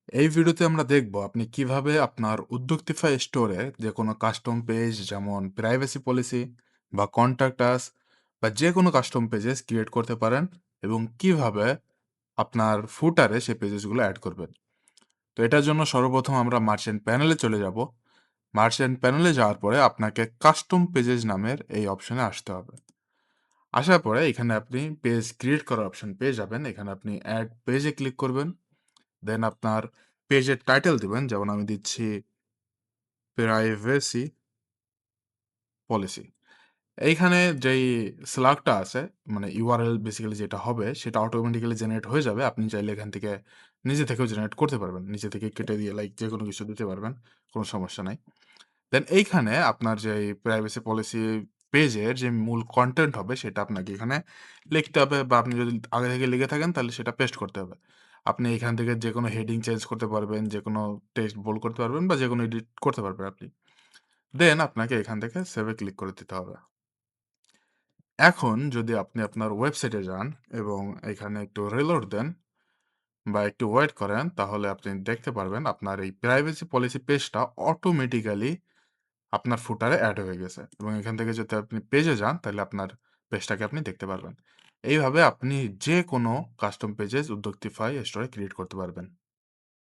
এই ভিডিওতে আমরা দেখব আপনি কিভাবে আপনার উদ্যোক্তিফাই স্টোরে যেকোনো কাস্টম পেজ যেমন প্রাইভেসি পলিসি বা কন্ট্যাক্ট আস বা যেকোনো কাস্টম পেজেস ক্রিয়েট করতে পারেন এবং কিভাবে আপনার ফুটারে সেই পেজেসগুলো অ্যাড করবেন। তো এটার জন্য সর্বপ্রথম আমরা মার্চেন্ট প্যানেলে চলে যাব। মার্চেন্ট প্যানেলে যাওয়ার পরে আপনাকে কাস্টম পেজেস নামের এই অপশনে আসতে হবে। আসার পরে এখানে আপনি পেজ ক্রিয়েট করার অপশন পেয়ে যাবেন। এখানে আপনি অ্যাড পেজে ক্লিক করবেন। দেন আপনার পেজের টাইটেল দিবেন। যেমন আমি দিচ্ছি প্রাইভেসি পলিসি। এইখানে যেই স্লাগটা আছে মানে ইউআরএল বেসিক্যালি যেটা হবে সেটা অটোমেটিক্যালি জেনারেট হয়ে যাবে। আপনি চাইলে এখান থেকে নিজে থেকেও জেনারেট করতে পারবেন। নিজে থেকে কেটে দিয়ে লাইক যেকোনো কিছু দিতে পারবেন। কোনো সমস্যা নাই। দেন এইখানে আপনার যেই প্রাইভেসি পলিসি পেজের যে মূল কনটেন্ট হবে সেটা আপনাকে এখানে লিখতে হবে বা আপনি যদি আগে থেকে লিখে থাকেন তাহলে সেটা পেস্ট করতে হবে। আপনি এখান থেকে যেকোনো হেডিং চেঞ্জ করতে পারবেন, যেকোনো টেক্সট বোল্ড করতে পারবেন বা যেকোনো এডিট করতে পারবেন আপনি। দেন আপনাকে এখান থেকে সেভ এ ক্লিক করে দিতে হবে। এখন যদি আপনি আপনার ওয়েবসাইটে যান এবং এখানে একটু রিলোড দেন বা একটু ওয়েট করেন তাহলে আপনি দেখতে পারবেন আপনার এই প্রাইভেসি পলিসি পেজটা অটোমেটিক্যালি আপনার ফুটারে এড হয়ে গেছে এবং এখান থেকে যদি আপনি পেজে যান তাহলে আপনার পেজটাকে আপনি দেখতে পারবেন। এইভাবে আপনি যেকোনো কাস্টম পেজেস উদ্যোক্তিফাই স্টোরে ক্রিয়েট করতে পারবেন।